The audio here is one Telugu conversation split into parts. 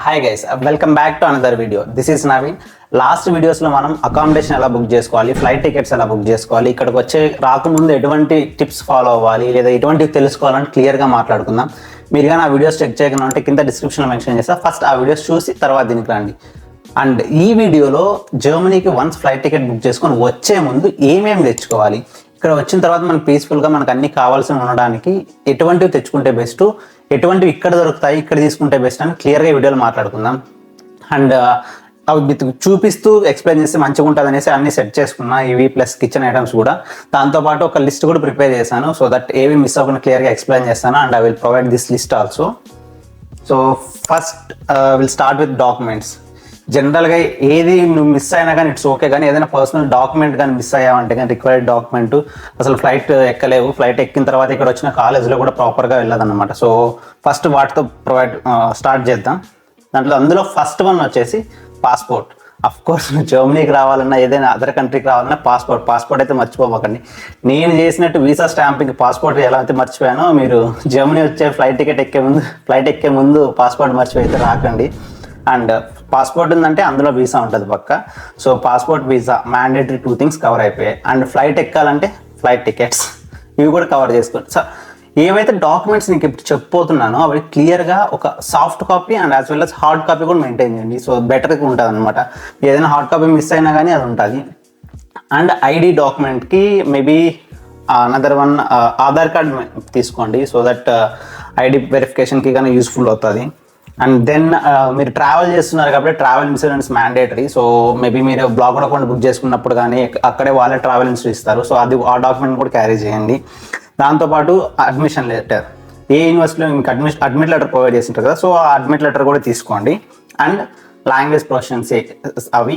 Hi guys, welcome back to another video. This is Naveen. Last వీడియోస్లో మనం అకామిడేషన్ ఎలా బుక్ చేసుకోవాలి, ఫ్లైట్ టికెట్స్ ఎలా బుక్ చేసుకోవాలి, ఇక్కడికి వచ్చే రాకముందు ఎటువంటి టిప్స్ ఫాలో అవ్వాలి లేదా ఎటువంటివి తెలుసుకోవాలని క్లియర్గా మాట్లాడుకుందాం. మీరు కానీ ఆ వీడియోస్ చెక్ చేయకుండా ఉంటే కింద డిస్క్రిప్షన్లో మెన్షన్ చేస్తా. ఫస్ట్ ఆ వీడియోస్ చూసి తర్వాత దీనికి రండి. అండ్ ఈ వీడియోలో జర్మనీకి వన్స్ ఫ్లైట్ టికెట్ బుక్ చేసుకొని వచ్చే ముందు ఏమేమి తెచ్చుకోవాలి, ఇక్కడ వచ్చిన తర్వాత మనం పీస్ఫుల్గా మనకు అన్ని కావాల్సిన ఉండడానికి ఎటువంటివి తెచ్చుకుంటే బెస్ట్, ఎటువంటివి ఇక్కడ దొరుకుతాయి ఇక్కడ తీసుకుంటే బెస్ట్ అని క్లియర్గా ఈ వీడియోలో మాట్లాడుకుందాం. అండ్ అవి మీకు చూపిస్తూ ఎక్స్ప్లెయిన్ చేస్తే మంచిగా ఉంటుంది అనేసి అన్ని సెట్ చేసుకున్నా, ఇవి ప్లస్ కిచెన్ ఐటమ్స్ కూడా. దాంతోపాటు ఒక లిస్ట్ కూడా ప్రిపేర్ చేశాను, సో దట్ ఏవి మిస్ అవ్వకుండా క్లియర్గా ఎక్స్ప్లెయిన్ చేస్తాను. And I will provide this list also. So first will start with documents. జనరల్గా ఏది నువ్వు మిస్ అయినా కానీ ఇట్స్ ఓకే, కానీ ఏదైనా పర్సనల్ డాక్యుమెంట్ కానీ మిస్ అయ్యావంటే కానీ రిక్వైర్డ్ డాక్యుమెంట్ అసలు ఫ్లైట్ ఎక్కలేవు. ఫ్లైట్ ఎక్కిన తర్వాత ఇక్కడ వచ్చిన కాలేజ్లో కూడా ప్రాపర్గా వెళ్ళదన్నమాట. సో ఫస్ట్ వాటితో స్టార్ట్ చేద్దాం. అందులో ఫస్ట్ వన్ వచ్చేసి పాస్పోర్ట్. అఫ్ కోర్స్ జర్మనీకి రావాలన్నా ఏదైనా అదర్ కంట్రీకి రావాలన్నా పాస్పోర్ట్ అయితే మర్చిపోకండి. నేను చేసినట్టు వీసా స్టాంపింగ్ పాస్పోర్ట్ ఎలా అయితే మర్చిపోయానో, మీరు జర్మనీ వచ్చే ఫ్లైట్ ఎక్కే ముందు పాస్పోర్ట్ మర్చిపోయితే రాకండి. అండ్ పాస్పోర్ట్ ఉందంటే అందులో వీసా ఉంటుంది పక్క. So passport, visa mandatory 2 things cover అయిపోయాయి. అండ్ ఫ్లైట్ ఎక్కాలంటే ఫ్లైట్ టికెట్స్ ఇవి కూడా కవర్ చేసుకోండి. సో ఏవైతే డాక్యుమెంట్స్ నీకు ఇప్పుడు చెప్పబోతున్నానో అవి క్లియర్గా ఒక soft copy and as well as hard copy కూడా మెయింటైన్ చేయండి. సో బెటర్గా ఉంటుంది అనమాట. ఏదైనా హార్డ్ కాపీ మిస్ అయినా కానీ అది ఉంటుంది. అండ్ ఐడి డాక్యుమెంట్కి maybe another one Aadhaar card తీసుకోండి, సో దట్ ఐడి వెరిఫికేషన్కి కానీ యూస్ఫుల్ అవుతుంది. అండ్ దెన్ మీరు ట్రావెల్ చేస్తున్నారు కాబట్టి travel insurance mandatory. So maybe మీరు బ్లాక్ అకౌంట్ బుక్ చేసుకున్నప్పుడు కానీ అక్కడే వాళ్ళే ట్రావెల్ ఇన్సూరెన్స్ ఇస్తారు. సో అది ఆ డాక్యుమెంట్ కూడా క్యారీ చేయండి. దాంతోపాటు అడ్మిషన్ లెటర్, ఏ యూనివర్సిటీలో మీకు అడ్మిట్ లెటర్ ప్రొవైడ్ చేస్తుంటారు కదా, సో ఆ అడ్మిట్ లెటర్ కూడా తీసుకోండి. అండ్ లాంగ్వేజ్ ప్రొఫెషన్సీ అవి,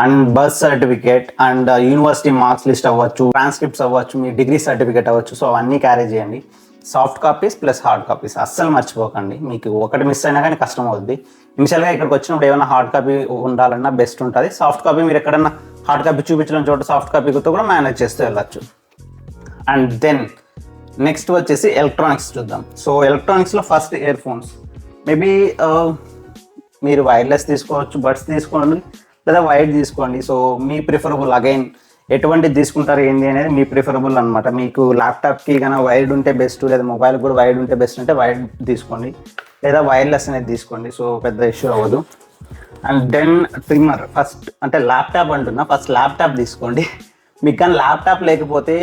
and birth certificate, and university marks list అవ్వచ్చు, ట్రాన్స్క్రిప్ట్స్ అవ్వచ్చు, మీ డిగ్రీ సర్టిఫికేట్ అవ్వచ్చు. సో అవన్నీ క్యారీ చేయండి. Soft copies plus hard copies అస్సలు మర్చిపోకండి. మీకు ఒకటి మిస్ అయినా కానీ కష్టం అవుద్ది. ఇనిషియల్గా ఇక్కడికి వచ్చినప్పుడు ఏమైనా హార్డ్ కాపీ ఉండాలన్నా బెస్ట్ ఉంటుంది. సాఫ్ట్ కాపీ మీరు ఎక్కడన్నా హార్డ్ కాపీ చూపించడం చోట సాఫ్ట్ కాపీతో కూడా మేనేజ్ చేస్తూ వెళ్ళచ్చు. అండ్ దెన్ నెక్స్ట్ వచ్చేసి ఎలక్ట్రానిక్స్ చూద్దాం. సో ఎలక్ట్రానిక్స్లో ఫస్ట్ ఇయర్ ఫోన్స్. మేబీ మీరు వైర్లెస్ తీసుకోవచ్చు, బడ్స్ తీసుకోండి లేదా వైర్ తీసుకోండి. సో మీ ప్రిఫరబుల్, అగైన్ ఎటువంటి తీసుకుంటారు ఏంటి అనేది మీ ప్రిఫరబుల్ అనమాట. మీకు ల్యాప్టాప్కి కన్నా వైర్డ్ ఉంటే బెస్ట్, లేదా మొబైల్ కూడా వైర్డ్ ఉంటే బెస్ట్ అంటే వైర్డ్ తీసుకోండి, లేదా వైర్లెస్ అనేది తీసుకోండి. సో పెద్ద ఇష్యూ అవ్వదు. And then trimmer. ఫస్ట్ అంటే ల్యాప్టాప్ అంటున్నా, ఫస్ట్ ల్యాప్టాప్ తీసుకోండి. మీకు కానీ ల్యాప్టాప్ లేకపోతే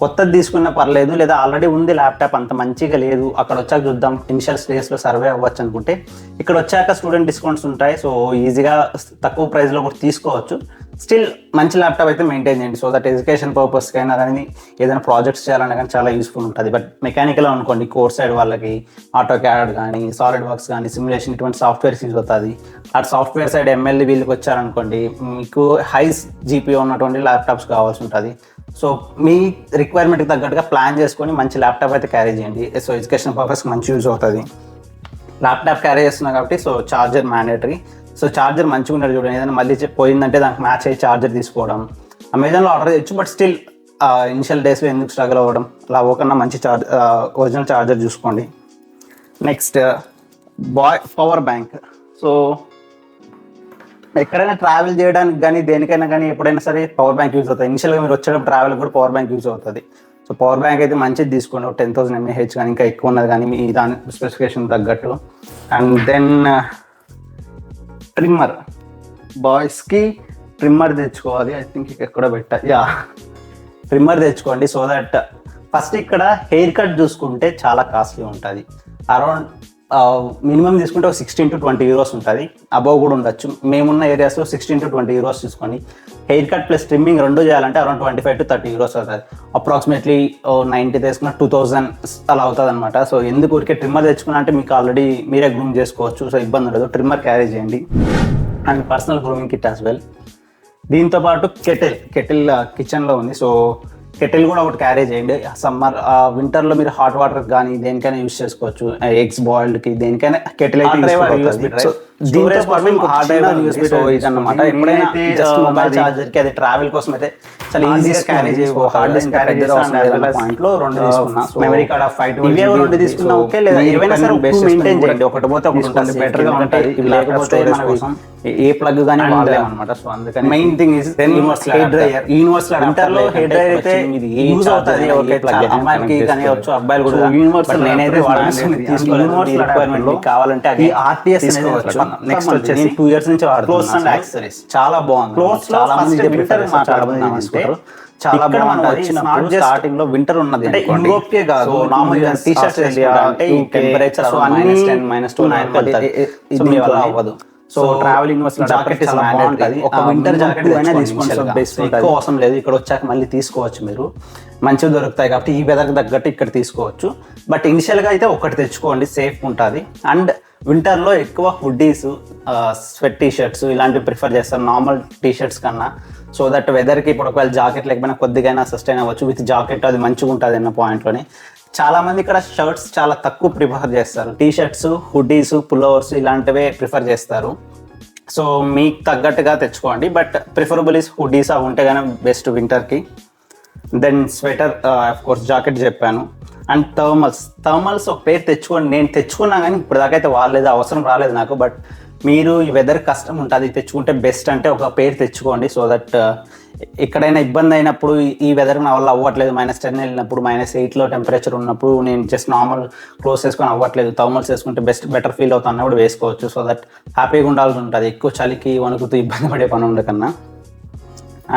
కొత్తది తీసుకున్నా పర్లేదు, లేదా ఆల్రెడీ ఉంది ల్యాప్టాప్ అంత మంచిగా లేదు, అక్కడ వచ్చాక చూద్దాం, ఇనిషియల్ స్టేజ్లో సర్వే అవ్వచ్చు అనుకుంటే ఇక్కడ వచ్చాక స్టూడెంట్ డిస్కౌంట్స్ ఉంటాయి. సో ఈజీగా తక్కువ ప్రైస్లో కూడా తీసుకోవచ్చు. స్టిల్ మంచి ల్యాప్టాప్ అయితే మెయింటైన్ చేయండి, సో దట్ ఎడ్యుకేషన్ పర్పస్కి అయినా కానీ ఏదైనా ప్రాజెక్ట్స్ చేయాలన్నా కానీ చాలా యూస్ఫుల్ ఉంటుంది. బట్ మెకానికల్ అనుకోండి, కోర్ సైడ్ వాళ్ళకి ఆటో క్యాడ్ కానీ, సాలిడ్ వర్క్స్ కానీ, సిమ్యులేషన్ ఇటువంటి సాఫ్ట్వేర్స్ యూజ్ అవుతుంది. అటు సాఫ్ట్వేర్ సైడ్ ఎంఎల్ఈ వీళ్ళకి వచ్చారనుకోండి, మీకు హై జీపీఓ ఉన్నటువంటి ల్యాప్టాప్స్ కావాల్సి ఉంటుంది. సో మీ రిక్వైర్మెంట్కి తగ్గట్టుగా ప్లాన్ చేసుకొని మంచి ల్యాప్టాప్ అయితే క్యారీ చేయండి. సో ఎడ్యుకేషన్ పర్పస్కి మంచి యూజ్ అవుతుంది. ల్యాప్టాప్ క్యారీ చేస్తున్నా కాబట్టి so charger mandatory. So charger మంచిగా ఉండదు చూడండి, ఏదైనా మళ్ళీ పోయిందంటే దానికి మ్యాచ్ అయ్యి ఛార్జర్ తీసుకోవడం. అమెజాన్లో ఆర్డర్ చేయొచ్చు, బట్ స్టిల్ ఇనిషియల్ డేస్లో ఎందుకు స్ట్రగుల్ అవ్వడం, అలా అవ్వకన్నా మంచి ఒరిజినల్ ఛార్జర్ చూసుకోండి. Next power bank. సో ఎక్కడైనా ట్రావెల్ చేయడానికి కానీ దేనికైనా కానీ ఎప్పుడైనా సరే పవర్ బ్యాంక్ యూజ్ అవుతుంది. ఇనిషియల్గా మీరు వచ్చేటప్పుడు ట్రావెల్ కూడా పవర్ బ్యాంక్ యూజ్ అవుతుంది. సో పవర్ బ్యాంక్ అయితే మంచిది తీసుకోండి, 10,000 mAh కానీ ఇంకా ఎక్కువ ఉన్నది కానీ మీ దాని స్పెసిఫికేషన్ తగ్గట్టు. And then trimmer. బాయ్స్కి ట్రిమ్మర్ తెచ్చుకోవాలి. ఐ థింక్ ఎక్కడ పెట్టాలి, ట్రిమ్మర్ తెచ్చుకోండి. సో దట్ ఫస్ట్ ఇక్కడ హెయిర్ కట్ చూసుకుంటే చాలా కాస్ట్లీ ఉంటుంది. అరౌండ్ మినిమం తీసుకుంటే ఒక 16 to 20 euros ఉంటుంది. అబవ్ కూడా ఉండొచ్చు. మేమున్న ఏరియాస్లో 16 to 20 euros తీసుకొని హెయిర్ కట్ ప్లస్ ట్రిమ్మింగ్ రెండు చేయాలంటే అరౌండ్ 25 to 30 euros అవుతుంది. అప్రాక్సిమేట్లీ 90 తీసుకున్న 2000 అలా అవుతుంది అనమాట. సో ఎందుకు ఊరికే ట్రిమ్మర్ తెచ్చుకున్నా అంటే మీకు ఆల్రెడీ మీరే గ్రూమ్ చేసుకోవచ్చు, సో ఇబ్బంది ఉండదు. ట్రిమ్మర్ క్యారీ చేయండి. And personal grooming kit as well. దీంతోపాటు కెటిల్ కిచెన్లో ఉంది. సో కెటిల్ కూడా ఒకటి క్యారీ చేయండి. సమ్మర్ వింటర్లో మీరు హాట్ వాటర్ కానీ దేనికైనా యూజ్ చేసుకోవచ్చు. ఎగ్స్ బాయిల్డ్కి దేనికైనా కెటిల్ అయితే దీంతో పాటు హార్డ్ డ్రైవ్ సో ఇదన్నమాట. ఎప్పుడైనా జస్ట్ మొబైల్ చార్జర్ కి అది ట్రావెల్ కోసం అయితే చాలా ఈజీగా క్యారీ చేయవచ్చు. హార్డ్ డిస్క్ క్యారీ చేసే పాయింట్ లో 2 తీసుకున్నా. మెమరీ కార్డ్ ఆఫ్ 512 GB తీసుకున్నా ఓకే, లేదా ఏవైనా సరే మెయింటైన్ చేయండి. ఒకటి పోతే ఒకటి ఉంటుంది, బెటర్ గా ఉంటుంది. ఇవి లేకపోతే మన కోసం ఏ ప్లగ్ గానీ వాడలేము అన్నమాట. సో అందుకని main thing is hair dryer. Universal adapter లో హెయిర్ డ్రైయర్ అయితే యూజ్ అవుతుంది. ఓకే, అమ్మాయికి కానీ వచ్చు, అబ్బాయిలు కూడా. యూనివర్సల్ నేనైతే రిక్వైర్మెంట్ కావాలంటే అది ఆర్టీఎస్ తీసుకోవచ్చు. నెక్స్ట్ వచ్చేసి 2 years నుంచి వాడుతున్నాను. క్లోత్స్ అండ్ యాక్సెసరీస్ చాలా బాగుంది. క్లోత్స్ చాలా మంది వింటర్ మాట్లాడుతున్నాం. చాలా బాగుంటుంది. స్టార్టింగ్ లో వింటర్ ఉన్నది అంటే యూరోప్ కే కాదు, మామూలుగా టీ షర్ట్స్ అంటే టెంపరేచర్ -2 అవ్వదు. సో ట్రావెలింగ్ జాకెట్ చాలా బాగుంటుంది. ఒక వింటర్ జాకెట్ అయినా తీసుకోండి, బెస్ట్ ఎక్కువ అవసరం లేదు. ఇక్కడ వచ్చాక మళ్ళీ తీసుకోవచ్చు, మీరు మంచిగా దొరుకుతాయి కాబట్టి ఈ వెదర్కి తగ్గట్టు ఇక్కడ తీసుకోవచ్చు. బట్ ఇనిషియల్గా అయితే ఒకటి తెచ్చుకోండి, సేఫ్ ఉంటుంది. అండ్ వింటర్లో ఎక్కువ హుడ్డీస్, స్వెట్ టీ షర్ట్స్ ఇలాంటివి ప్రిఫర్ చేస్తారు నార్మల్ టీ షర్ట్స్ కన్నా. సో దట్ వెదర్కి ఇప్పుడు ఒకవేళ జాకెట్ లేకపోయినా కొద్దిగా సస్టైన్ అవ్వచ్చు. విత్ జాకెట్ అది మంచిగా ఉంటుంది అన్న పాయింట్లోనే చాలా మంది ఇక్కడ షర్ట్స్ చాలా తక్కువ ప్రిఫర్ చేస్తారు. టీ షర్ట్స్, హుడ్డీస్, పుల్లోవర్స్ ఇలాంటివే ప్రిఫర్ చేస్తారు. సో మీకు తగ్గట్టుగా తెచ్చుకోండి. బట్ ప్రిఫరబుల్ ఇస్ హుడ్డీస్ అవి ఉంటే కానీ బెస్ట్ వింటర్కి. Then sweater, of course jacket చెప్పాను. అండ్ థర్మల్స్ ఒక పేరు తెచ్చుకోండి. నేను తెచ్చుకున్నా కానీ ఇప్పుడు దాకా అయితే వాడలేదు, అవసరం రాలేదు నాకు. బట్ మీరు ఈ వెదర్ కష్టం ఉంటుంది, తెచ్చుకుంటే బెస్ట్ అంటే ఒక పేరు తెచ్చుకోండి. సో దట్ ఎక్కడైనా ఇబ్బంది అయినప్పుడు ఈ వెదర్ నా వల్ల అవ్వట్లేదు, -10 వెళ్ళినప్పుడు -8లో టెంపరేచర్ ఉన్నప్పుడు నేను జస్ట్ నార్మల్ క్లోత్స్ వేసుకొని అవ్వట్లేదు, థర్మల్స్ వేసుకుంటే బెటర్ ఫీల్ అవుతా అన్నప్పుడు వేసుకోవచ్చు. సో దట్ హ్యాపీగా ఉండాల్సి ఉంటుంది, ఎక్కువ చలికి వణుకుతూ ఇబ్బంది పడే పని ఉండకన్నా.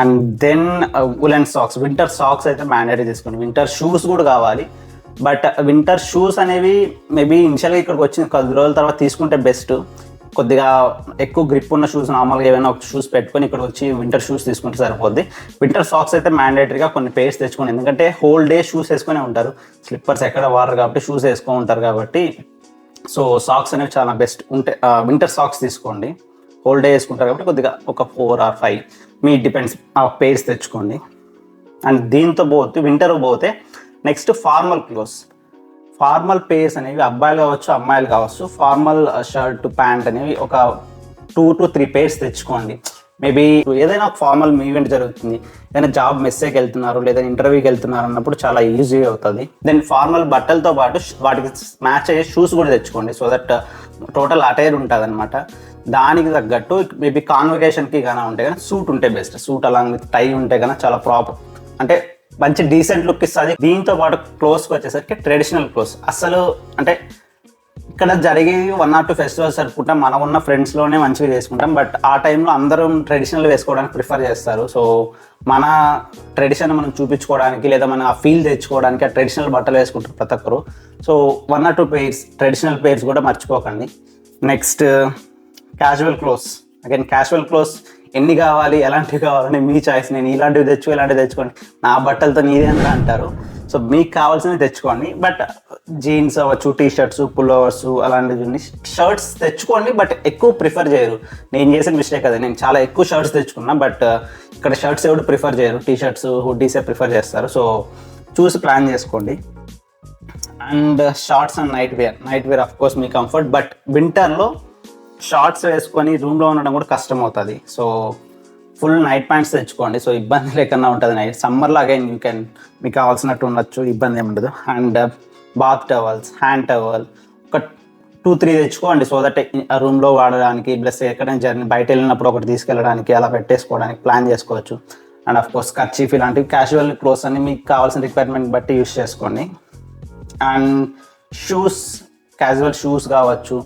And then woollen socks, winter socks అయితే మ్యాండేటరీ తీసుకోండి. వింటర్ షూస్ కూడా కావాలి. బట్ వింటర్ షూస్ అనేవి మేబీ ఇనిషియల్గా ఇక్కడికి వచ్చిన కొద్ది రోజుల తర్వాత తీసుకుంటే బెస్ట్. కొద్దిగా ఎక్కువ గ్రిప్ ఉన్న షూస్, నార్మల్గా ఏమైనా ఒక షూస్ పెట్టుకొని ఇక్కడ వచ్చి వింటర్ షూస్ తీసుకుంటే సరిపోద్ది. వింటర్ సాక్స్ అయితే మ్యాండేటరీగా కొన్ని పేర్స్ తెచ్చుకోండి, ఎందుకంటే హోల్ డే షూస్ వేసుకొని ఉంటారు. స్లిప్పర్స్ ఎక్కడ వాడరు కాబట్టి షూస్ వేసుకొని ఉంటారు కాబట్టి. సో సాక్స్ అనేవి చాలా బెస్ట్ ఉంటే వింటర్ సాక్స్ తీసుకోండి. హోల్ డే వేసుకుంటారు కాబట్టి కొద్దిగా ఒక 4 or 5 మీ డిపెండ్స్ ఆ పేర్స్ తెచ్చుకోండి. అండ్ దీంతో వింటర్ పోతే next formal clothes. Formal pairs అనేవి అబ్బాయిలు కావచ్చు, అమ్మాయిలు కావచ్చు. ఫార్మల్ షర్ట్, ప్యాంట్ అనేవి ఒక 2 to 3 పేర్స్ తెచ్చుకోండి. మేబీ ఏదైనా ఒక ఫార్మల్ ఈవెంట్ జరుగుతుంది, ఏదైనా జాబ్ మెస్సేకి వెళ్తున్నారు లేదా ఇంటర్వ్యూకి వెళ్తున్నారు అన్నప్పుడు చాలా ఈజీ అవుతుంది. దెన్ ఫార్మల్ బట్టలతో పాటు వాటికి మ్యాచ్ అయ్యే షూస్ కూడా తెచ్చుకోండి. సో దట్ టోటల్ అటైర్ ఉంటుంది అనమాట. దానికి తగ్గట్టు మేబీ కాన్వకేషన్కి కానీ ఉంటే కానీ సూట్ ఉంటే బెస్ట్. సూట్ అలాంగ్ విత్ టై ఉంటే కానీ చాలా ప్రాపర్ అంటే మంచి డీసెంట్ లుక్ ఇస్తుంది. దీంతో పాటు క్లోత్స్కి వచ్చేసరికి ట్రెడిషనల్ క్లోత్స్ అసలు అంటే ఇక్కడ జరిగే 1 or 2 ఫెస్టివల్స్ జరుపుకుంటాం, మనం ఉన్న ఫ్రెండ్స్లోనే మంచిగా చేసుకుంటాం. బట్ ఆ టైంలో అందరూ ట్రెడిషనల్ వేసుకోవడానికి ప్రిఫర్ చేస్తారు. సో మన ట్రెడిషన్ మనం చూపించుకోవడానికి లేదా మన ఆ ఫీల్ తెచ్చుకోవడానికి ఆ ట్రెడిషనల్ బట్టలు వేసుకుంటారు ప్రతి ఒక్కరు. So 1 or 2 pairs traditional pairs కూడా మర్చిపోకండి. Next casual clothes. Again casual clothes ఎన్ని కావాలి, ఎలాంటివి కావాలని మీ చాయిస్. నేను ఇలాంటివి ఇలాంటివి తెచ్చుకోండి, నా బట్టలతో నీదేంద్రా అంటారు. సో మీకు కావాల్సినవి తెచ్చుకోండి. బట్ జీన్స్ అవ్వచ్చు, టీ షర్ట్స్, పుల్లోవర్స్ అలాంటివి షర్ట్స్ తెచ్చుకోండి. బట్ ఎక్కువ ప్రిఫర్ చేయరు. నేను చేసిన మిస్టేక్ అదే, నేను చాలా ఎక్కువ షర్ట్స్ తెచ్చుకున్నా. బట్ ఇక్కడ షర్ట్స్ ఎవరు ప్రిఫర్ చేయరు, టీ షర్ట్స్, హుడ్డీసే ప్రిఫర్ చేస్తారు. సో చూసి ప్లాన్ చేసుకోండి. And shorts and night wear of course మీ కంఫర్ట్. బట్ వింటర్లో షార్ట్స్ వేసుకొని రూమ్లో ఉండడం కూడా కష్టం అవుతుంది. సో ఫుల్ నైట్ ప్యాంట్స్ తెచ్చుకోండి. సో ఇబ్బంది లేకుండా ఉంటుంది. నైట్ సమ్మర్లో అగైన్ మీకు కావాల్సినట్టు ఉండొచ్చు, ఇబ్బంది ఏమి ఉండదు. And bath towels, hand towel ఒక 2-3 తెచ్చుకోండి. సో దట్ రూమ్లో వాడడానికి ప్లస్ ఎక్కడైనా జర్నీ బయట వెళ్ళినప్పుడు ఒకటి తీసుకెళ్ళడానికి అలా పెట్టేసుకోవడానికి ప్లాన్ చేసుకోవచ్చు. అండ్ ఆఫ్ కోర్స్ కర్చీఫ్ ఇలాంటివి క్యాజువల్ క్లోత్స్ అన్ని మీకు కావాల్సిన రిక్వైర్మెంట్ బట్టి యూస్ చేసుకోండి. అండ్ షూస్, క్యాజువల్ షూస్ కావచ్చు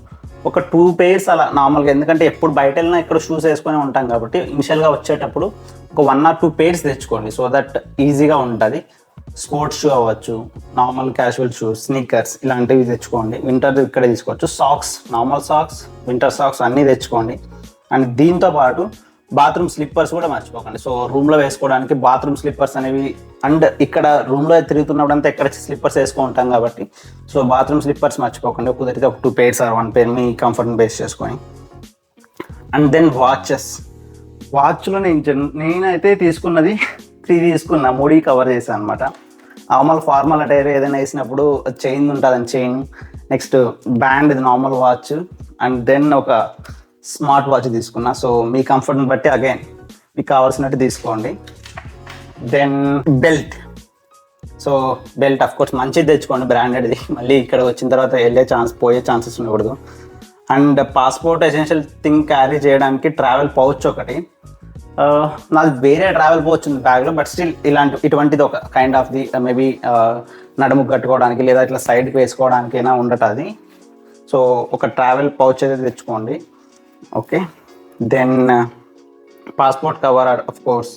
ఒక 2 పేర్స్ అలా నార్మల్గా, ఎందుకంటే ఎప్పుడు బయట వెళ్ళినా ఇక్కడ షూస్ వేసుకొని ఉంటాం కాబట్టి ఇనిషియల్గా వచ్చేటప్పుడు ఒక 1 or 2 పేర్స్ తెచ్చుకోండి. సో దట్ ఈజీగా ఉంటుంది. స్పోర్ట్స్ షూ అవ్వచ్చు, నార్మల్ క్యాజువల్ షూస్, స్నీకర్స్ ఇలాంటివి తెచ్చుకోండి. వింటర్ ఇక్కడ తీసుకోవచ్చు. Socks, normal socks, winter socks అన్నీ తెచ్చుకోండి. అండ్ దీంతో పాటు బాత్రూమ్ స్లిప్పర్స్ కూడా మర్చిపోకండి. సో రూమ్లో వేసుకోవడానికి బాత్రూమ్ స్లిప్పర్స్ అనేవి, అండ్ ఇక్కడ రూమ్లో తిరుగుతున్నప్పుడు అంతా ఎక్కడ స్లిప్పర్స్ వేసుకుంటాం కాబట్టి సో బాత్రూమ్ స్లిప్పర్స్ మర్చిపోకండి. కుదిరితే ఒక 2 పేర్స్ or 1 పేర్ మీ కంఫర్ట్ని బేస్ చేసుకొని. అండ్ దెన్ వాచ్లో నేనైతే తీసుకున్నది 3 తీసుకున్నా, 3 కవర్ చేశాను అనమాట. నార్మల్ ఫార్మల్ అటైర్ ఏదైనా వేసినప్పుడు చైన్ ఉంటుందని చైన్, నెక్స్ట్ బ్యాండ్, ఇది నార్మల్ వాచ్, అండ్ దెన్ ఒక స్మార్ట్ వాచ్ తీసుకున్నా. సో మీ కంఫర్ట్ని బట్టి అగైన్ మీకు కావాల్సినట్టు తీసుకోండి. Then belt. So belt of course మంచిది తెచ్చుకోండి, బ్రాండెడ్ది. మళ్ళీ ఇక్కడ వచ్చిన తర్వాత పోయే ఛాన్సెస్ ఉండకూడదు. And passport essential thing carry చేయడానికి ట్రావెల్ పౌచ్ ఒకటి. నాది వేరే ట్రావెల్ పౌచ్ ఉంది బ్యాగ్లో, బట్ స్టిల్ ఇటువంటిది ఒక కైండ్ ఆఫ్ ది మేబీ నడుము కట్టుకోవడానికి లేదా ఇట్లా సైడ్కి వేసుకోవడానికైనా ఉండటది. సో ఒక ట్రావెల్ పౌచ్ అయితే తెచ్చుకోండి. Okay, then passport cover of course.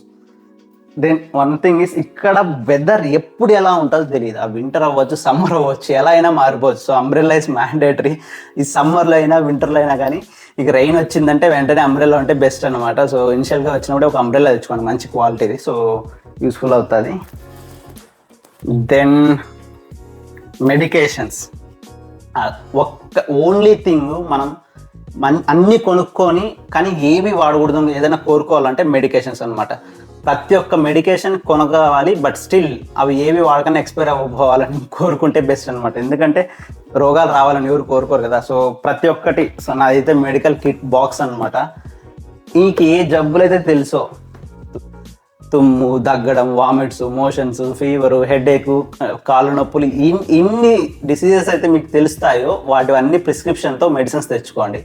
Then one thing is, ఇక్కడ వెదర్ ఎప్పుడు ఎలా ఉంటుందో తెలియదు. ఆ వింటర్ అవ్వచ్చు, సమ్మర్ అవ్వచ్చు, ఎలా అయినా మారిపోవచ్చు. So umbrella is mandatory. ఈ సమ్మర్లో అయినా వింటర్లో అయినా కానీ ఇక రెయిన్ వచ్చిందంటే వెంటనే అంబ్రెల్లా ఉంటే బెస్ట్ అనమాట. సో ఇనిషియల్గా వచ్చినప్పుడే ఒక అంబ్రెల్లా తెచ్చుకోండి, మంచి క్వాలిటీది. సో యూస్ఫుల్ అవుతుంది. Then medications. ఓన్లీ థింగ్ మనం అన్నీ కొనుక్కొని కానీ ఏవి వాడకూడదు, ఏదైనా కోరుకోవాలంటే మెడికేషన్స్ అనమాట. ప్రతి ఒక్క మెడికేషన్ కొనుక్కోవాలి, బట్ స్టిల్ అవి ఏవి వాడకన్నా ఎక్స్పైర్ అవ్వకపోవాలని కోరుకుంటే బెస్ట్ అనమాట. ఎందుకంటే రోగాలు రావాలని ఎవరు కోరుకోరు కదా. సో ప్రతి ఒక్కటి. సో నాదైతే మెడికల్ కిట్ బాక్స్ అనమాట. ఇంక ఏ జబ్బులు అయితే తెలుసో, తుమ్ము, దగ్గడం, వామిట్స్, మోషన్స్, ఫీవరు, హెడేకు, కాళ్ళు నొప్పులు, ఇన్ని డిసీజెస్ అయితే మీకు తెలుస్తాయో వాటివన్నీ ప్రిస్క్రిప్షన్తో మెడిసిన్స్ తెచ్చుకోండి.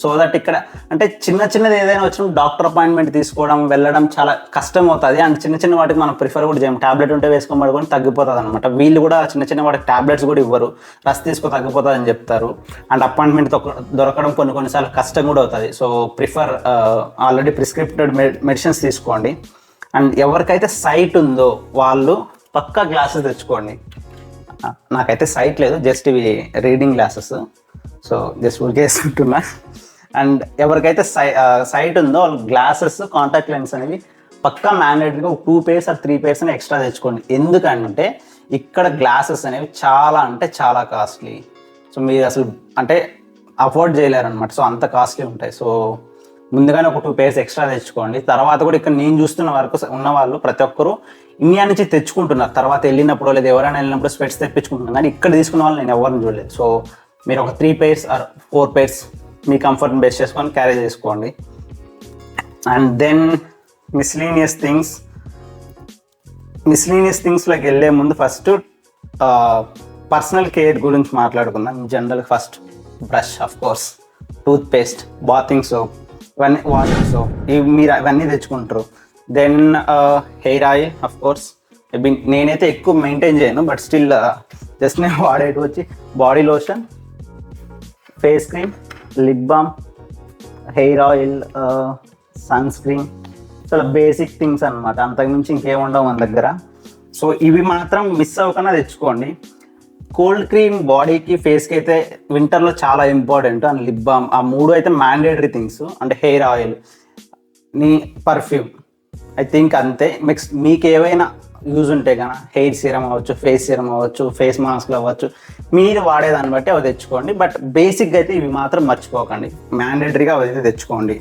సో దట్ ఇక్కడ అంటే చిన్నది ఏదైనా వచ్చినప్పుడు డాక్టర్ అపాయింట్మెంట్ తీసుకోవడం, వెళ్ళడం చాలా కష్టం అవుతుంది. అండ్ చిన్న వాటికి మనం ప్రిఫర్ కూడా చేయం. ట్యాబ్లెట్ ఉంటే వేసుకొని పడుకొని తగ్గిపోతుంది అనమాట. వీళ్ళు కూడా చిన్న వాటికి ట్యాబ్లెట్స్ కూడా ఇవ్వరు, రస్ తీసుకో తగ్గిపోతుంది అని చెప్తారు. అండ్ అపాయింట్మెంట్ దొరకడం కొన్నిసార్లు కష్టం కూడా అవుతుంది. సో ప్రిఫర్ ఆల్రెడీ ప్రిస్క్రిప్టెడ్ మెడిసిన్స్ తీసుకోండి. అండ్ ఎవరికైతే సైట్ ఉందో వాళ్ళు పక్కా గ్లాసెస్ తెచ్చుకోండి. నాకైతే సైట్ లేదు, జస్ట్ ఇవి రీడింగ్ గ్లాసెస్. సో జస్ట్ ఊరికే వేసుకుంటున్నా. అండ్ ఎవరికైతే సైట్ ఉందో వాళ్ళు గ్లాసెస్, కాంటాక్ట్ లెన్స్ అనేవి పక్కా మ్యాండేటరీగా 2 pairs or 3 pairs అని ఎక్స్ట్రా తెచ్చుకోండి. ఎందుకంటే ఇక్కడ గ్లాసెస్ అనేవి చాలా అంటే చాలా కాస్ట్లీ. సో మీరు అసలు అంటే అఫోర్డ్ చేయలేరు అనమాట. సో అంత కాస్ట్లీ ఉంటాయి. సో ముందుగానే ఒక 2 pairs ఎక్స్ట్రా తెచ్చుకోండి. తర్వాత కూడా ఇక్కడ నేను చూస్తున్న వరకు ఉన్న వాళ్ళు ప్రతి ఒక్కరు ఇండియా నుంచి తెచ్చుకుంటున్నారు. తర్వాత వెళ్ళినప్పుడు లేదా ఎవరైనా వెళ్ళినప్పుడు స్పెట్స్ తెప్పించుకుంటున్నారు. కానీ ఇక్కడ తీసుకున్న వాళ్ళు నేను ఎవరిని చూడలేదు. సో మీరు ఒక 3 pairs or 4 pairs మీ కంఫర్ట్ని బేస్ చేసుకొని క్యారీ చేసుకోండి. అండ్ దెన్ మిస్లీనియస్ థింగ్స్లోకి వెళ్ళే ముందు ఫస్ట్ పర్సనల్ కేర్ గురించి మాట్లాడుకుందాం. General first brush, of course, toothpaste, bathing soap, ఇవన్నీ, వాషింగ్ సోప్, మీరు అవన్నీ తెచ్చుకుంటారు. Then hair oil, of course. నేనైతే ఎక్కువ మెయింటైన్ చేయను, బట్ స్టిల్ జస్ట్ నేను వాడేటి వచ్చి body lotion, face cream, lip balm, hair oil, sunscreen. చాలా బేసిక్ థింగ్స్ అనమాట. అంతకుమించి ఇంకేముండవు మన దగ్గర. సో ఇవి మాత్రం మిస్ అవ్వకుండా తెచ్చుకోండి. కోల్డ్ క్రీమ్ బాడీకి, ఫేస్కి అయితే వింటర్లో చాలా ఇంపార్టెంట్. అండ్ లిప్ బామ్, ఆ 3 అయితే మ్యాండేటరీ థింగ్స్. అంటే hair oil, perfume, I think అంతే. మీకు ఏవైనా యూజ్ ఉంటే కనుక హెయిర్ సీరం అవ్వచ్చు, ఫేస్ సీరం అవ్వచ్చు, ఫేస్ మాస్క్లు అవ్వచ్చు, మీరు వాడేదాన్ని బట్టి అవి తెచ్చుకోండి. బట్ బేసిక్గా అయితే ఇవి మాత్రం మర్చిపోకండి. మ్యాండేటరీగా అవి అయితే తెచ్చుకోండి.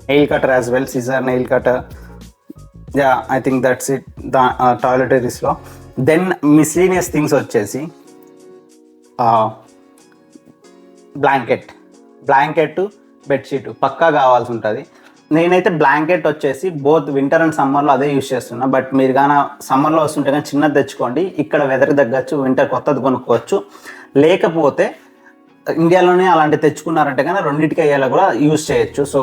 Nail cutter as well, scissor, nail cutter, ya I think that's it టాయిలెటరీస్లో. దెన్ మిస్లీనియస్ థింగ్స్ వచ్చేసి బ్లాంకెట్, బెడ్షీట్ పక్కా కావాల్సి ఉంటుంది. నేనైతే బ్లాంకెట్ వచ్చేసి బోత్ వింటర్ అండ్ సమ్మర్లో అదే యూజ్ చేస్తున్నా. బట్ మీరు కానీ సమ్మర్లో వస్తుంటే కానీ చిన్నది తెచ్చుకోండి. ఇక్కడ వెదర్ తగ్గచ్చు, వింటర్ కొత్తది కొనుక్కోవచ్చు. లేకపోతే ఇండియాలోనే అలాంటివి తెచ్చుకున్నారంటే కానీ రెండింటికి అయ్యేలా కూడా యూజ్ చేయొచ్చు. సో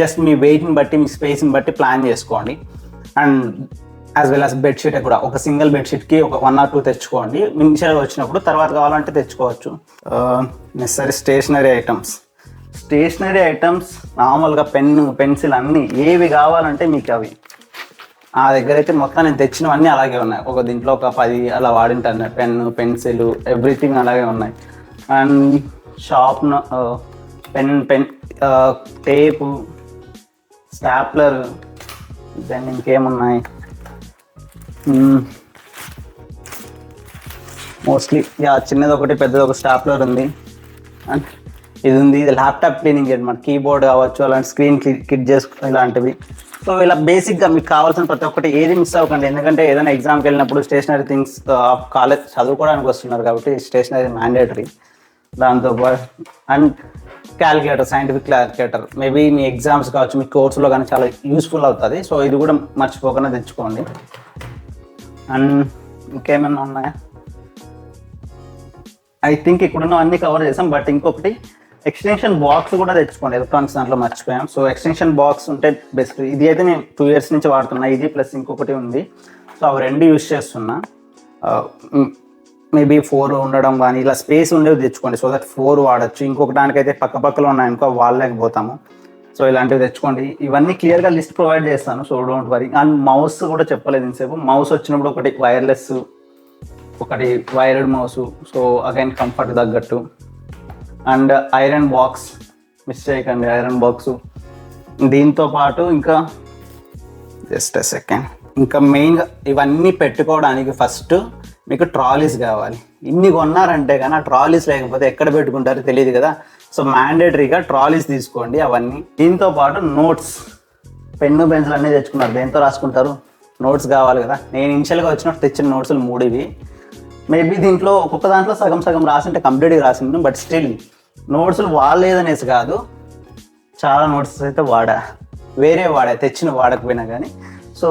జస్ట్ మీ వెయిట్ని బట్టి, మీ స్పేస్ని బట్టి ప్లాన్ చేసుకోండి. And as well as bedsheet కూడా ఒక సింగిల్ బెడ్షీట్కి ఒక 1 or 2 తెచ్చుకోండి. ఇనిషియల్గా వచ్చినప్పుడు, తర్వాత కావాలంటే తెచ్చుకోవచ్చు. నెసరీ స్టేషనరీ ఐటమ్స్ నార్మల్గా పెన్ను, పెన్సిల్ అన్నీ ఏవి కావాలంటే మీకు అవి ఆ దగ్గర అయితే మొత్తం నేను తెచ్చినవన్నీ అలాగే ఉన్నాయి. ఒక దీంట్లో ఒక 10 అలా వాడింటాను. పెన్ను, పెన్సిల్, ఎవ్రీథింగ్ అలాగే ఉన్నాయి. And sharpener, pen, tape, stapler, then ఇంకేమున్నాయి, మోస్ట్లీ చిన్నది ఒకటి, పెద్దది ఒక స్టాప్లర్ ఉంది. అండ్ ఇది ఉంది, ఇది ల్యాప్టాప్ క్లీనింగ్ అనమాట. కీబోర్డ్ కావచ్చు, అలాంటి స్క్రీన్ కిట్ చేసుకో, ఇలాంటివి. సో ఇలా బేసిక్గా మీకు కావాల్సిన ప్రతి ఒక్కటి ఏది మిస్ అవ్వకండి. ఎందుకంటే ఏదైనా ఎగ్జామ్కి వెళ్ళినప్పుడు స్టేషనరీ థింగ్స్, కాలేజ్ చదువుకోవడానికి వస్తున్నారు కాబట్టి స్టేషనరీ మ్యాండేటరీ. దాంతోపాటు and calculator, scientific calculator, maybe me exams కావచ్చు, మీ కోర్సులో కానీ చాలా యూస్ఫుల్ అవుతుంది. సో ఇది కూడా మర్చిపోకుండా తెచ్చుకోండి. అండ్ ఇంకేమైనా ఉన్నాయా? ఐ థింక్ ఇక్కడున్న అన్ని కవర్ చేసాం. బట్ ఇంకొకటి ఎక్స్టెన్షన్ బాక్స్ కూడా తెచ్చుకోండి. ఎలక్ట్రానిక్స్ దాంట్లో మర్చిపోయాం. సో ఎక్స్టెన్షన్ బాక్స్ ఉంటే బెస్ట్. ఇది అయితే నేను 2 years నుంచి వాడుతున్నా. ఇది ప్లస్ ఇంకొకటి ఉంది. సో అవి రెండు యూజ్ చేస్తున్నా. మేబీ 4 ఉండడం కానీ ఇలా స్పేస్ ఉండేవి తెచ్చుకోండి. సో దట్ 4 వాడచ్చు. ఇంకొక దానికైతే పక్కపక్కలో ఉన్నాయనుకో వాడలేకపోతాము. సో ఇలాంటివి తెచ్చుకోండి. ఇవన్నీ క్లియర్గా లిస్ట్ ప్రొవైడ్ చేస్తాను. So don't worry. And mouse కూడా చెప్పలేదు ఇంతసేపు. మౌస్ వచ్చినప్పుడు ఒకటి వైర్లెస్, ఒకటి wired mouse. So again comfort తగ్గట్టు. అండ్ ఐరన్ బాక్స్ మిస్ చేయకండి, ఐరన్ బాక్స్. దీంతో పాటు ఇంకా జస్ట్ సెకండ్, ఇంకా మెయిన్గా ఇవన్నీ పెట్టుకోవడానికి ఫస్ట్ మీకు ట్రాలీస్ కావాలి. ఇన్ని కొన్నారంటే కానీ ఆ ట్రాలీస్ లేకపోతే ఎక్కడ పెట్టుకుంటారో తెలియదు కదా. సో మ్యాండేటరీగా ట్రాలీస్ తీసుకోండి అవన్నీ. దీంతో పాటు నోట్స్, పెన్ను పెన్సిల్ అన్నీ తెచ్చుకున్నారు. దేంతో రాసుకుంటారు? నోట్స్ కావాలి కదా. నేను ఇనిషియల్గా వచ్చినప్పుడు తెచ్చిన నోట్స్లు 3 ఇవి. మేబీ దీంట్లో ఒక్కొక్క దాంట్లో సగం సగం రాసింటే కంప్లీట్గా రాసింది. బట్ స్టిల్ నోట్స్లు వాడలేదనేసి కాదు, చాలా నోట్స్ అయితే వాడా తెచ్చిన వాడకపోయినా కానీ. సో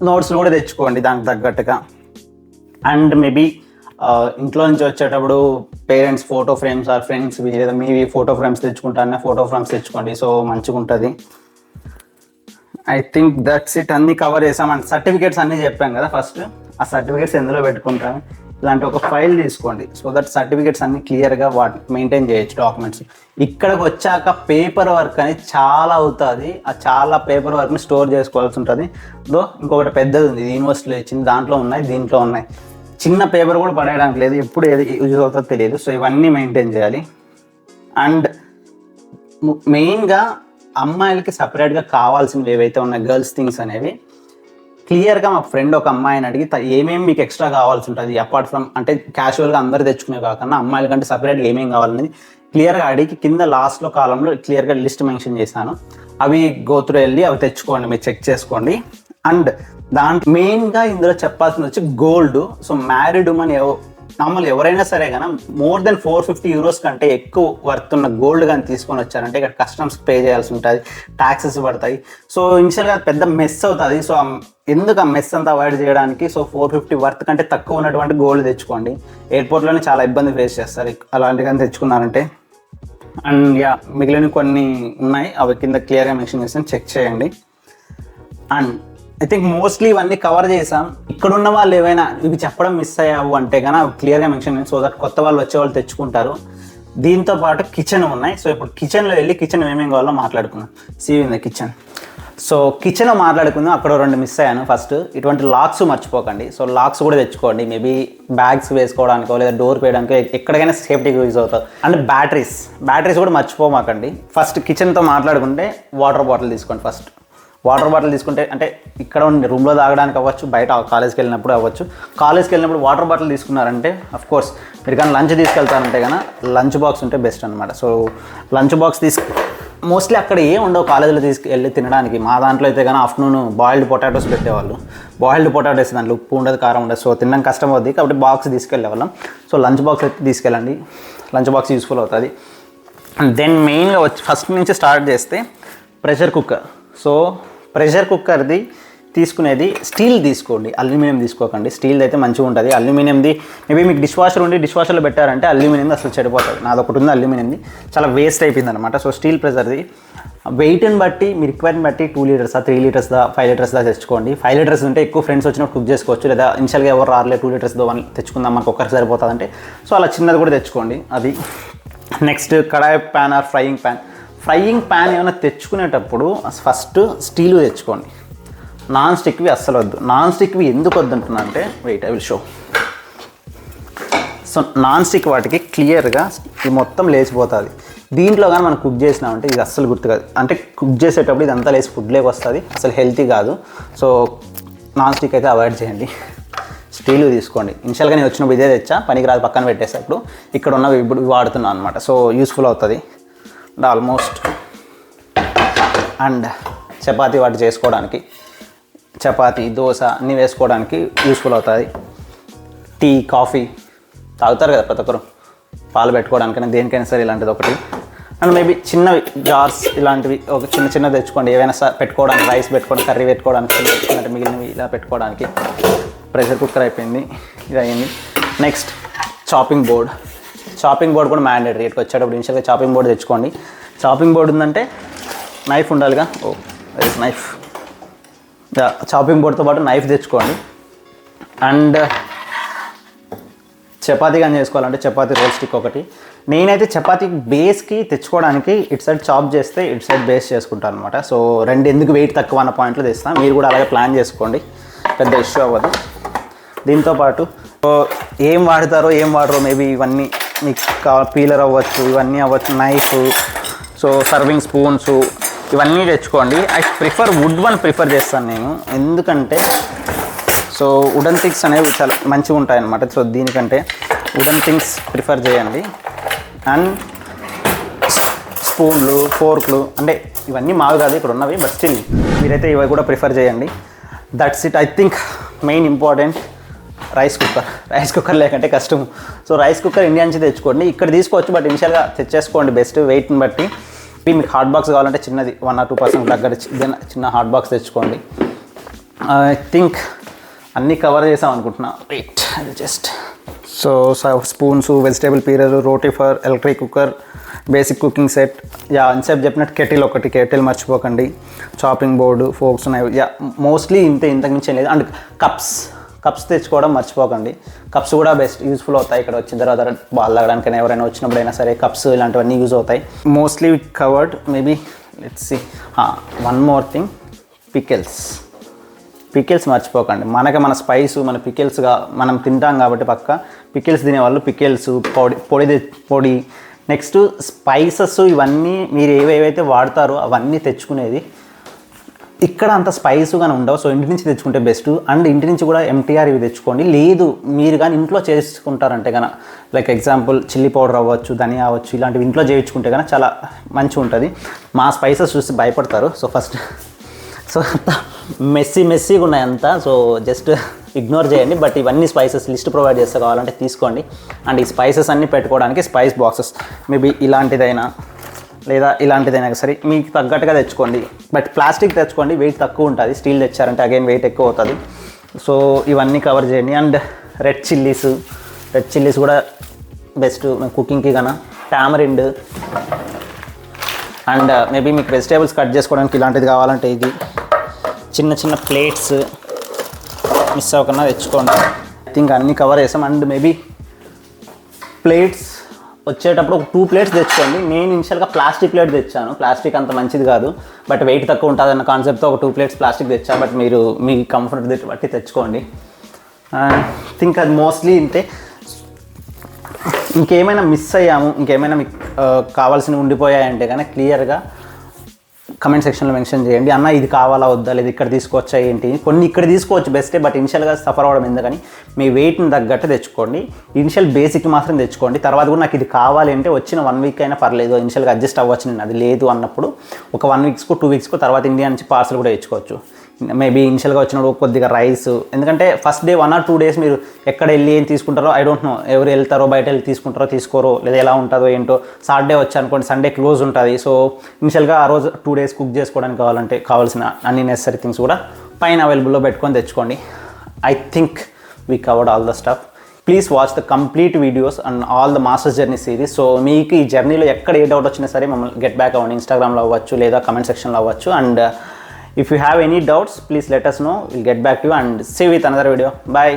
నోట్స్లు కూడా తెచ్చుకోండి దానికి తగ్గట్టుగా. అండ్ మేబీ ఇంట్లో నుంచి వచ్చేటప్పుడు parents photo frames or friends లేదా మీవి ఫోటో ఫ్రేమ్స్ తెచ్చుకుంటారన్నా ఫోటో ఫ్రేమ్స్ తెచ్చుకోండి. సో మంచిగా ఉంటుంది. I think that's it. అన్నీ కవర్ చేసాం. అండ్ సర్టిఫికేట్స్ అన్నీ చెప్పాం కదా. ఫస్ట్ ఆ సర్టిఫికేట్స్ ఎందులో పెట్టుకుంటాను, ఇలాంటి ఒక ఫైల్ తీసుకోండి. సో దట్ సర్టిఫికేట్స్ అన్ని క్లియర్గా వాటి మెయింటైన్ చేయొచ్చు డాక్యుమెంట్స్. ఇక్కడికి వచ్చాక పేపర్ వర్క్ అనేది చాలా అవుతుంది. ఆ చాలా పేపర్ వర్క్ని స్టోర్ చేసుకోవాల్సి ఉంటుంది. ఇంకొకటి పెద్దది ఉంది, యూనివర్సిటీలో ఇచ్చింది, దాంట్లో ఉన్నాయి, దీంట్లో ఉన్నాయి. చిన్న పేపర్ కూడా పడేయడానికి లేదు, ఎప్పుడు ఏది యూజ్ అవుతుందో తెలియదు. సో ఇవన్నీ మెయింటైన్ చేయాలి. అండ్ మెయిన్గా అమ్మాయిలకి సపరేట్గా కావాల్సినవి ఏవైతే ఉన్నాయి గర్ల్స్ థింగ్స్ అనేవి క్లియర్గా మా ఫ్రెండ్ ఒక అమ్మాయిని అడిగి ఏమేమి మీకు ఎక్స్ట్రా కావాల్సి ఉంటుంది అపార్ట్ ఫ్రమ్ అంటే క్యాజువల్గా అందరు తెచ్చుకునే కాకుండా అమ్మాయిల కంటే సపరేట్గా ఏమేమి కావాలనేది క్లియర్గా అడిగి కింద లాస్ట్లో కాలంలో క్లియర్గా లిస్ట్ మెన్షన్ చేశాను. అవి గోత్రు వెళ్ళి అవి తెచ్చుకోండి, మీరు చెక్ చేసుకోండి. అండ్ దాంట్లో మెయిన్గా ఇందులో చెప్పాల్సింది వచ్చి gold. So married women normal ఎవరైనా సరే కానీ మోర్ దెన్ 450 euros కంటే ఎక్కువ వర్త్ ఉన్న గోల్డ్ కానీ తీసుకొని వచ్చారంటే ఇక్కడ కస్టమ్స్ పే చేయాల్సి ఉంటుంది, ట్యాక్సెస్ పడతాయి. సో ఇనిషియల్గా పెద్ద మెస్ అవుతుంది. సో ఎందుకు ఆ మెస్ అంతా అవాయిడ్ చేయడానికి సో 450 వర్త్ కంటే తక్కువ ఉన్నటువంటి గోల్డ్ తెచ్చుకోండి. ఎయిర్పోర్ట్లోనే చాలా ఇబ్బంది ఫేస్ చేస్తారు అలాంటివి తెచ్చుకున్నారంటే. అండ్ మిగిలిన కొన్ని ఉన్నాయి, అవి కింద క్లియర్గా మెన్షన్ చేస్తాను, చెక్ చేయండి. అండ్ ఐ థింక్ మోస్ట్లీ ఇవన్నీ కవర్ చేసాం. ఇక్కడ ఉన్న వాళ్ళు ఏవైనా ఇవి చెప్పడం మిస్ అయ్యావు అంటే కన్నా క్లియర్గా మెన్షన్ చేయండి. సో దట్ కొత్త వాళ్ళు వచ్చే వాళ్ళు తెచ్చుకుంటారు. దీంతో పాటు కిచెన్ ఉన్నాయి. సో ఇప్పుడు కిచెన్లో వెళ్ళి కిచెన్ ఏమేమి కావాలో మాట్లాడుకుందాం. Sieve in the kitchen. So kitchen మాట్లాడుకుందాం. అక్కడ 2 మిస్ అయ్యాను. ఫస్ట్ ఇటువంటి లాక్స్ మర్చిపోకండి. సో లాక్స్ కూడా తెచ్చుకోండి. మేబీ బ్యాగ్స్ వేసుకోవడానికో లేదా డోర్ వేయడానికో ఎక్కడికైనా సేఫ్టీగా యూజ్ అవుతుంది. అండ్ బ్యాటరీస్ కూడా మర్చిపోమాకండి. ఫస్ట్ కిచెన్తో మాట్లాడుకుంటే వాటర్ బాటిల్ తీసుకోండి. ఫస్ట్ వాటర్ బాటిల్ తీసుకుంటే అంటే ఇక్కడ రూమ్లో తాగడానికి అవ్వచ్చు, బయట కాలేజ్కి వెళ్ళినప్పుడు అవ్వచ్చు. కాలేజ్కి వెళ్ళినప్పుడు వాటర్ బాటిల్ తీసుకున్నారంటే అఫ్కోర్స్ మీరు కానీ లంచ్ తీసుకెళ్తారంటే కానీ లంచ్ బాక్స్ ఉంటే బెస్ట్ అనమాట. సో లంచ్ బాక్స్ మోస్ట్లీ అక్కడ ఏం ఉండవు కాలేజీలో తీసుకెళ్ళి తినడానికి. మా దాంట్లో అయితే కానీ ఆఫ్టర్నూన్ బాయిల్డ్ పొటాటోస్ పెట్టేవాళ్ళు. బాయిల్డ్ పొటాటోస్ దాంట్లో ఉప్పు ఉండదు, కారం ఉండదు. సో తినడం కష్టం అవుతుంది కాబట్టి బాక్స్ తీసుకెళ్ళేవాళ్ళం. సో లంచ్ బాక్స్ అయితే తీసుకెళ్ళండి. లంచ్ బాక్స్ యూస్ఫుల్ అవుతుంది. దెన్ మెయిన్గా ఫస్ట్ నుంచి స్టార్ట్ చేస్తే ప్రెషర్ కుక్కర్. సో ప్రెషర్ కుక్కర్ది తీసుకునేది స్టీల్ తీసుకోండి, అల్యూమినియం తీసుకోకండి. స్టీల్ అయితే మంచిగా ఉంటుంది. అల్యూమినియంది మేబీ మీకు డిష్ వాషర్ ఉండి డిష్ వాషర్లో పెట్టారంటే అల్యూమినియంది అసలు చెడిపోతుంది. నాది ఒకటి ఉంది అల్యూమినియంది, చాలా వేస్ట్ అయిపోయింది అనమాట. సో స్టీల్ ప్రెషర్ది వెయిట్ని బట్టి మీ రిక్వైర్మెంట్ బట్టి 2 liters 3 liters 5 liters తెచ్చుకోండి. 5 liters ఉంటే ఎక్కువ ఫ్రెండ్స్ వచ్చినప్పుడు కుక్ చేసుకోవచ్చు. లేదా ఇనిషియల్గా ఎవరు రాలే 2 liters 1 తెచ్చుకుందాం మనకు ఒక్కరికి సరిపోతుందంటే సో అలా చిన్నది కూడా తెచ్చుకోండి. అది next kadai pan or frying pan ఏమైనా తెచ్చుకునేటప్పుడు ఫస్ట్ స్టీల్ తెచ్చుకోండి. నాన్ స్టిక్వి అస్సలు వద్దు. నాన్ స్టిక్వి ఎందుకు వద్దంటున్నా అంటే wait I will show. So non stick వాటికి క్లియర్గా ఇది మొత్తం లేచిపోతుంది. దీంట్లో కానీ మనం కుక్ చేసినామంటే ఇది అస్సలు గుర్తు కాదు. అంటే కుక్ చేసేటప్పుడు ఇది అంతా లేచి ఫుడ్లోకి వస్తుంది, అసలు హెల్తీ కాదు. సో నాన్ స్టిక్ అయితే అవాయిడ్ చేయండి. స్టీల్ తీసుకోండి. ఇనిషియల్గా నేను వచ్చినప్పుడు ఇదే తెచ్చా, పనికి రాదు పక్కన పెట్టేసేప్పుడు ఇక్కడ ఉన్నవి ఇప్పుడు వాడుతున్నాను అనమాట. సో యూస్ఫుల్ అవుతుంది ఆల్మోస్ట్. అండ్ చపాతీ వాటి చేసుకోవడానికి, చపాతీ దోశ అన్నీ వేసుకోవడానికి యూస్ఫుల్ అవుతుంది. టీ కాఫీ తాగుతారు కదా ప్రతి ఒక్కరు. పాలు పెట్టుకోవడానికైనా దేనికైనా సరే ఇలాంటిది ఒకటి. అండ్ మేబీ చిన్నవి జార్స్ ఇలాంటివి ఒక చిన్న తెచ్చుకోండి, ఏవైనా పెట్టుకోవడానికి, రైస్ పెట్టుకోవడానికి, కర్రీ పెట్టుకోవడానికి, చిన్న మిగిలినవి ఇలా పెట్టుకోవడానికి. ప్రెషర్ కుక్కర్ అయిపోయింది, ఇది అయ్యింది. నెక్స్ట్ చాపింగ్ బోర్డ్ కూడా మ్యాండేటరీ. ఇక్కడికి వచ్చేటప్పుడు ఇనిషియల్గా చాపింగ్ బోర్డ్ తెచ్చుకోండి. చాపింగ్ బోర్డ్ ఉందంటే నైఫ్ ఉండాలిగా. నైఫ్, చాపింగ్ బోర్డ్తో పాటు నైఫ్ తెచ్చుకోండి. అండ్ చపాతీ కానీ చేసుకోవాలంటే చపాతీ రోల్ స్టిక్ ఒకటి. నేనైతే చపాతీ బేస్కి తెచ్చుకోవడానికి ఇటు సైడ్ చాప్ చేస్తే ఇటు సైడ్ బేస్ చేసుకుంటాను అనమాట. సో రెండు ఎందుకు వెయిట్ తక్కువ అన్న పాయింట్లో తెస్తాను. మీరు కూడా అలాగే ప్లాన్ చేసుకోండి, పెద్ద ఇష్యూ అవ్వదు. దీంతోపాటు ఏం వాడరో మేబీ ఇవన్నీ మీకు పీలర్ అవ్వచ్చు, ఇవన్నీ అవ్వచ్చు, నైఫ్, సో సర్వింగ్ స్పూన్స్ ఇవన్నీ తెచ్చుకోండి. I prefer wood one prefer చేస్తాను నేను, ఎందుకంటే సో వుడెన్ థింగ్స్ అనేవి చాలా మంచిగా ఉంటాయి అన్నమాట. సో దీనికంటే వుడెన్ థింగ్స్ ప్రిఫర్ చేయండి. అండ్ స్పూన్లు, ఫోర్క్లు, అంటే ఇవన్నీ మావి కాదు ఇక్కడ ఉన్నవి, బట్ స్టిల్ మీరైతే ఇవి కూడా ప్రిఫర్ చేయండి. That's it. I think main important rice cooker లేకంటే కష్టం. సో రైస్ కుక్కర్ ఇండియా నుంచి తెచ్చుకోండి. ఇక్కడ తీసుకోవచ్చు, బట్ ఇనిషియల్గా తెచ్చేసుకోండి బెస్ట్, వెయిట్ని బట్టి. మీకు హాట్ బాక్స్ కావాలంటే చిన్నది 1 or 2% దగ్గర చిన్న హాట్ బాక్స్ తెచ్చుకోండి. ఐ థింక్ అన్నీ కవర్ చేసాం అనుకుంటున్నా. Wait just so spoons, vegetable peeler, రోటిఫర్, electric cooker, basic cooking set, ఇన్సేపు చెప్పినట్టు కెటిల్ మర్చిపోకండి, చాపింగ్ బోర్డు, ఫోక్స్ ఉన్నాయి. మోస్ట్లీ ఇంతకు మించి లేదు. అండ్ కప్స్ తెచ్చుకోవడం మర్చిపోకండి. కప్స్ కూడా బెస్ట్, యూస్ఫుల్ అవుతాయి. ఇక్కడ వచ్చిన తర్వాత బాల్ తాగడానికైనా ఎవరైనా వచ్చినప్పుడైనా సరే కప్స్ ఇలాంటివన్నీ యూజ్ అవుతాయి. Mostly covered. Maybe let's see, one more thing, pickles మర్చిపోకండి. మన స్పైసు, మన పికిల్స్గా మనం తింటాం కాబట్టి పక్క పికిల్స్ తినేవాళ్ళు పికిల్స్, పొడి. నెక్స్ట్ స్పైసెస్, ఇవన్నీ మీరు ఏవేవైతే వాడతారో అవన్నీ తెచ్చుకునేది. ఇక్కడ అంత స్పైస్గానే ఉండవు, సో ఇంటి నుంచి తెచ్చుకుంటే బెస్ట్. అండ్ ఇంటి నుంచి కూడా ఎంటీఆర్ ఇవి తెచ్చుకోండి. లేదు మీరు కానీ ఇంట్లో చేసుకుంటారంటే కనుక, లైక్ ఎగ్జాంపుల్ చిల్లీ పౌడర్ అవ్వచ్చు, ధనియా అవ్వచ్చు, ఇలాంటివి ఇంట్లో చేయించుకుంటే కనుక చాలా మంచిగా ఉంటుంది. మా స్పైసెస్ చూసి భయపడతారు. సో ఫస్ట్ అంత మెస్సీగా ఉన్నాయి అంతా, సో జస్ట్ ఇగ్నోర్ చేయండి. బట్ ఇవన్నీ స్పైసెస్ లిస్ట్ ప్రొవైడ్ చేస్తే కావాలంటే తీసుకోండి. అండ్ ఈ స్పైసెస్ అన్నీ పెట్టుకోవడానికి స్పైస్ బాక్సెస్, మేబీ ఇలాంటిదైనా లేదా ఇలాంటిదైనా సరే మీకు తగ్గట్టుగా తెచ్చుకోండి. బట్ ప్లాస్టిక్ తెచ్చుకోండి, వెయిట్ తక్కువ ఉంటుంది. స్టీల్ తెచ్చారంటే అగైన్ వెయిట్ ఎక్కువ అవుతుంది. సో ఇవన్నీ కవర్ చేయండి. అండ్ రెడ్ చిల్లీస్ కూడా బెస్ట్ కుకింగ్కి కన్నా. టామరిండ్, అండ్ మేబీ మీకు వెజిటేబుల్స్ కట్ చేసుకోవడానికి ఇలాంటిది కావాలంటే ఇది. చిన్న ప్లేట్స్ మిస్ అవ్వకుండా తెచ్చుకోండి. ఐ థింక్ అన్నీ కవర్ చేసాం. అండ్ మేబీ ప్లేట్స్ వచ్చేటప్పుడు ఒక 2 plates తెచ్చుకోండి. నేను ఇనిషియల్గా ప్లాస్టిక్ ప్లేట్ తెచ్చాను. ప్లాస్టిక్ అంత మంచిది కాదు, బట్ వెయిట్ తక్కువ ఉంటుంది అన్న కాన్సెప్ట్తో ఒక 2 plates ప్లాస్టిక్ తెచ్చాను. బట్ మీరు మీ కంఫర్ట్ బట్టి తెచ్చుకోండి. థింక్ అది మోస్ట్లీ ఇంతే. ఇంకేమైనా మిస్ అయ్యాము, ఇంకేమైనా మీకు కావాల్సినవి ఉండిపోయాయంటే కానీ క్లియర్గా కమెంట్ సెక్షన్లో మెన్షన్ చేయండి. అన్న ఇది కావాలా వద్దా, లేదా ఇక్కడ తీసుకోవచ్చా ఏంటి. కొన్ని ఇక్కడ తీసుకోవచ్చు బెస్టే, బట్ ఇనిషియల్గా సఫర్ అవ్వడం ఎందుకని మీ వెయిట్ని తగ్గట్టు తెచ్చుకోండి. ఇనిషియల్ బేసిక్ మాత్రం తెచ్చుకోండి. తర్వాత కూడా నాకు ఇది కావాలి అంటే వచ్చిన 1 week అయినా పర్లేదు, ఇనిషియల్గా అడ్జస్ట్ అవ్వచ్చు. నేను అది లేదు అన్నప్పుడు ఒక 1 week's 2 weeks తర్వాత ఇండియా నుంచి పార్సల్ కూడా తెచ్చుకోవచ్చు. మేబీ ఇనిషియల్గా వచ్చినప్పుడు కొద్దిగా రైస్, ఎందుకంటే ఫస్ట్ డే 1 or 2 days మీరు ఎక్కడ వెళ్ళి ఏం తీసుకుంటారో ఐ డోంట్ నో. ఎవరు వెళ్తారో బయట వెళ్ళి తీసుకుంటారో తీసుకోరో, లేదా ఎలా ఉంటుందో ఏంటో. సాటర్డే వచ్చారనుకోండి, సండే క్లోజ్ ఉంటుంది. సో ఇనిషియల్గా ఆ రోజు 2 days కుక్ చేసుకోవడానికి కావాల్సిన అన్ని నెసరీ థింగ్స్ కూడా పైన అవైలబుల్లో పెట్టుకొని తెచ్చుకోండి. I think we covered all the stuff. Please watch the complete videos and all the masters journey series. So మీకు ఈ జర్నీలో ఎక్కడ ఏ డౌట్ వచ్చినా సరే మమ్మల్ని గెట్ బ్యాక్ అవ్వండి. ఇన్స్టాగ్రామ్లో అవ్వచ్చు, లేదా కమెంట్ సెక్షన్లో అవ్వచ్చు. And if you have any doubts, please let us know. We'll get back to you and see you with another video. Bye.